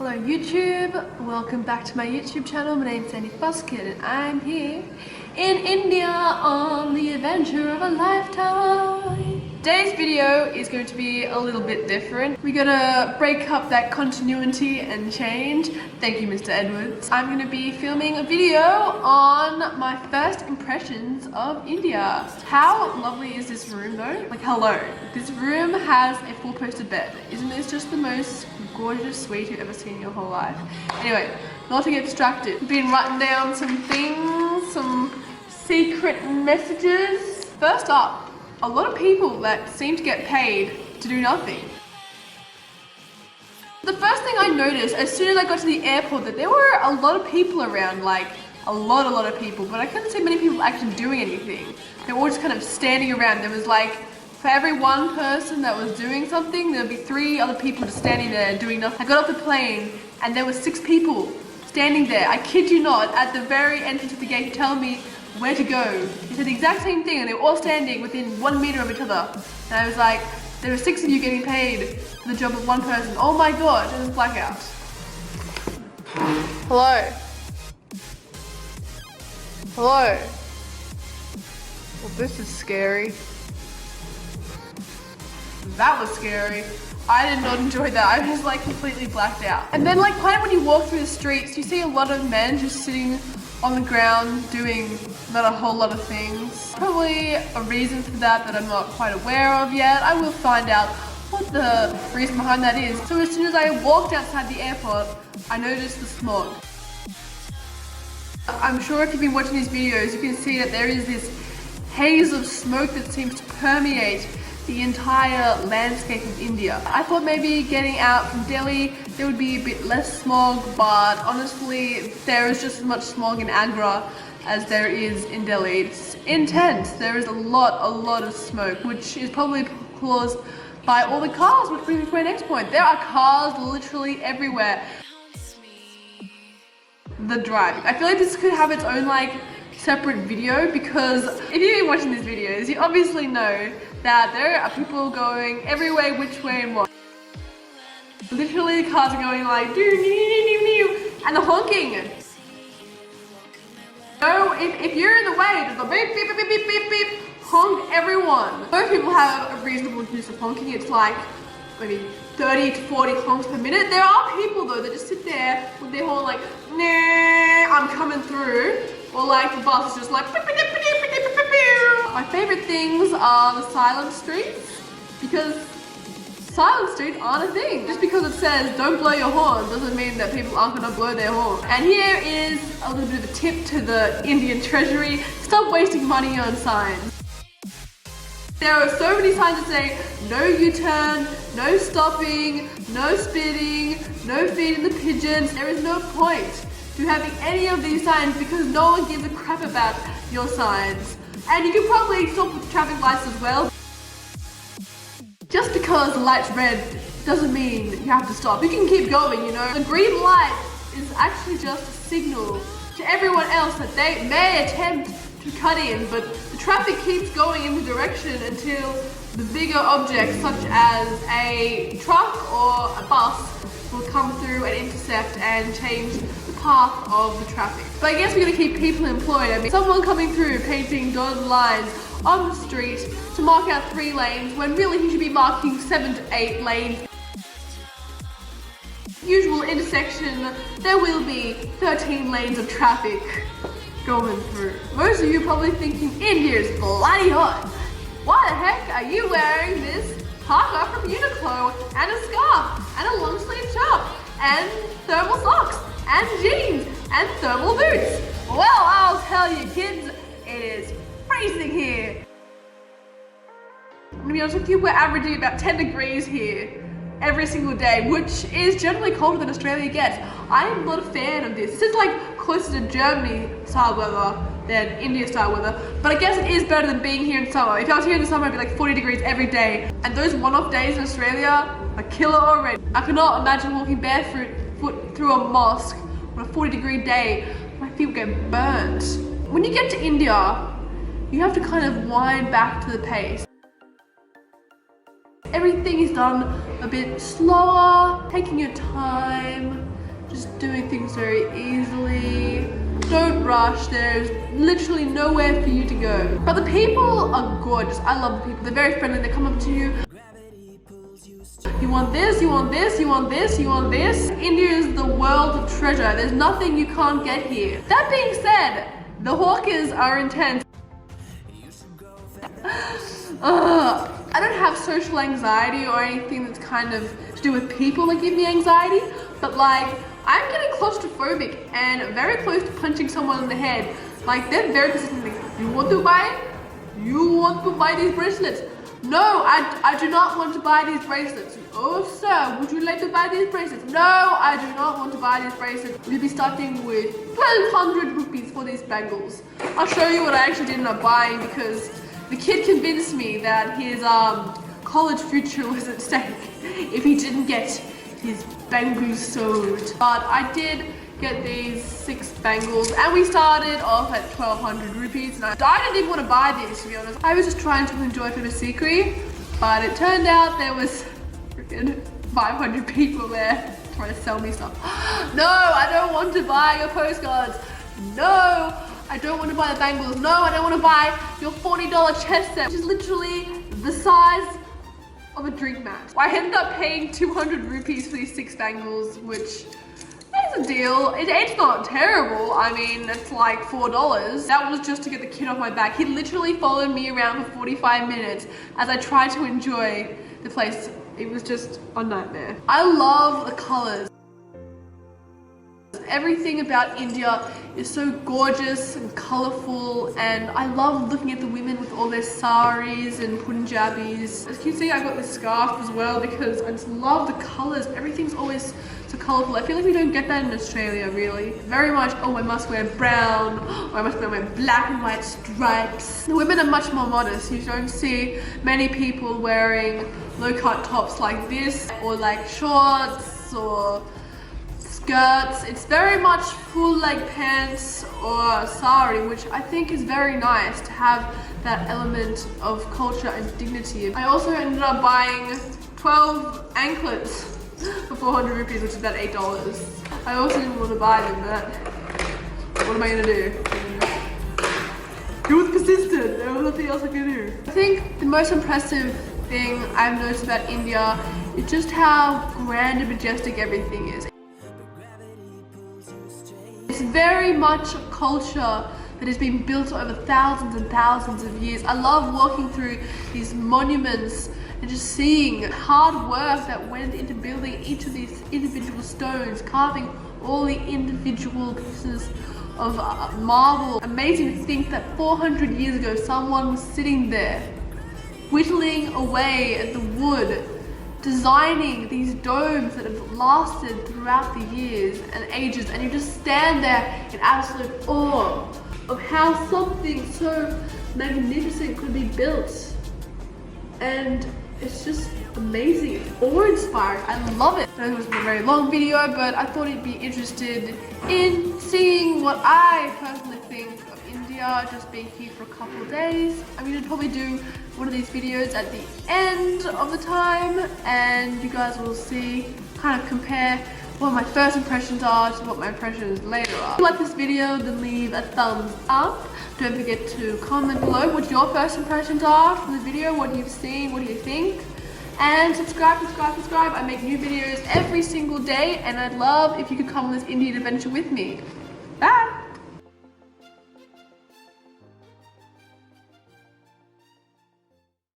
Hello YouTube, welcome back to my YouTube channel. My name's Sandy Buskett and I'm here in India on the adventure of a lifetime. Today's video is going to be a little bit different. We're gonna break up that continuity and change. Thank you, Mr. Edwards. I'm gonna be filming a video on my first impressions of India. How lovely is this room though? Like, hello. This room has a four-poster bed. Isn't this just the most gorgeous suite you've ever seen in your whole life? Anyway, not to get distracted. I've been writing down some things, some secret messages. First up, a lot of people that seem to get paid to do nothing. The first thing I noticed as soon as I got to the airport that there were a lot of people around, like a lot of people, but I couldn't see many people actually doing anything. They were all just kind of standing around. There was like, for every one person that was doing something, there'd be 3 other people just standing there doing nothing. I got off the plane and there were 6 people standing there. I kid you not, at the very entrance of the gate telling me where to go. They said the exact same thing and they were all standing within 1 meter of each other. And I was like, there are 6 of you getting paid for the job of 1 person. Oh my god, it was blackout. Hello? Hello? Well, this is scary. That was scary. I did not enjoy that. I was like completely blacked out. And then like kind of when you walk through the streets, you see a lot of men just sitting on the ground doing not a whole lot of things. Probably a reason for that I'm not quite aware of yet. I will find out what the reason behind that is. So as soon as I walked outside the airport, I noticed the smog. I'm sure if you've been watching these videos, you can see that there is this haze of smoke that seems to permeate the entire landscape of India. I thought maybe getting out from Delhi there would be a bit less smog, but honestly there is just as much smog in Agra as there is in Delhi. It's intense. There is a lot of smoke, which is probably caused by all the cars, which brings me to my next point. There are cars literally everywhere. The driving. I feel like this could have its own like separate video, because if you've been watching these videos, you obviously know that there are people going every way, which way and what. Literally the cars are going like and the honking. So if you're in the way, there's a beep beep beep beep beep beep, honk everyone. Most people have a reasonable use of honking. It's like maybe 30 to 40 honks per minute. There are people though that just sit there with their horn like, nah, I'm coming through. Or like the bus is just like, my favorite things are the silent streets, because silent streets aren't a thing. Just because it says don't blow your horn doesn't mean that people aren't gonna blow their horn. And here is a little bit of a tip to the Indian treasury: stop wasting money on signs. There are so many signs that say no U-turn, no stopping, no spitting, no feeding the pigeons. There is no point to having any of these signs because no one gives a crap about your signs. And you can probably stop with traffic lights as well. Just because the light's red doesn't mean you have to stop. You can keep going, you know. The green light is actually just a signal to everyone else that they may attempt to cut in, but the traffic keeps going in the direction until the bigger objects such as a truck or a bus will come through and intercept and change the path of the traffic. But I guess we're gonna keep people employed. I mean, someone coming through painting dotted lines on the street to mark out 3 lanes when really he should be marking 7 to 8 lanes. Usual intersection, there will be 13 lanes of traffic going through. Most of you are probably thinking, India is bloody hot. Why the heck are you wearing this parka from Uniqlo and a scarf and a long sleeve top and thermal socks and jeans and thermal boots? Well, I'll tell you kids, it is freezing here. I'm gonna be honest with you, we're averaging about 10 degrees here every single day, which is generally colder than Australia gets. I am not a fan of this. This is like closer to Germany style weather than India style weather, but I guess it is better than being here in summer. If I was here in the summer, it'd be like 40 degrees every day, and those one-off days in Australia are killer already. I cannot imagine walking barefoot through a mosque on a 40-degree day. My feet would get burnt. When you get to India, you have to kind of wind back to the pace. Everything is done a bit slower, taking your time. things very easily. Don't rush, there's literally nowhere for you to go. But the people are gorgeous. I love the people. They're very friendly. They come up to you. You want this, you want this, you want this, you want this. India is the world of treasure. There's nothing you can't get here. That being said, the hawkers are intense. I don't have social anxiety or anything that's kind of to do with people that give me anxiety, but like, I'm getting claustrophobic and very close to punching someone in the head. Like, they're very persistent. You want to buy it? You want to buy these bracelets? No, I do not want to buy these bracelets. Oh sir, would you like to buy these bracelets? No, I do not want to buy these bracelets. We'll be starting with 1,200 rupees for these bangles. I'll show you what I actually did end up buying because the kid convinced me that his college future was at stake if he didn't get his bangles sewed. But I did get these 6 bangles and we started off at 1,200 rupees and I didn't even want to buy these, to be honest. I was just trying to enjoy for the secret, but it turned out there was freaking 500 people there trying to sell me stuff. No, I don't want to buy your postcards. No, I don't want to buy the bangles. No, I don't want to buy your $40 chest set, which is literally the size of a drink mat. I ended up paying 200 rupees for these 6 bangles, which is a deal. It's not terrible. I mean, it's like $4. That was just to get the kid off my back. He literally followed me around for 45 minutes as I tried to enjoy the place. It was just a nightmare. I love the colors. Everything about India is so gorgeous and colorful, and I love looking at the women with all their saris and Punjabis. As you can see, I got this scarf as well because I just love the colors. Everything's always so colorful. I feel like we don't get that in Australia, really. Very much, oh, I must wear brown, or I must wear black and white stripes. The women are much more modest. You don't see many people wearing low-cut tops like this, or like shorts, or skirts. It's very much full leg pants or sari, which I think is very nice to have that element of culture and dignity. I also ended up buying 12 anklets for 400 rupees, which is about $8. I also didn't want to buy them, but what am I gonna do? He was persistent. There was nothing else I could do. I think the most impressive thing I've noticed about India is just how grand and majestic everything is. It's very much a culture that has been built over thousands and thousands of years. I love walking through these monuments and just seeing hard work that went into building each of these individual stones, carving all the individual pieces of marble. Amazing to think that 400 years ago someone was sitting there whittling away at the wood, designing these domes that have lasted throughout the years and ages, and you just stand there in absolute awe of how something so magnificent could be built. And it's just amazing. It's awe-inspiring. I love it. It was a very long video, but I thought you'd be interested in seeing what I personally think of India, just being here for a couple of days. I'm going to probably do one of these videos at the end of the time, and you guys will see, kind of compare what my first impressions are to what my impressions later are. If you like this video, then leave a thumbs up. Don't forget to comment below what your first impressions are from the video, what you've seen, what do you think. And subscribe. I make new videos every single day, and I'd love if you could come on this Indian adventure with me. Bye!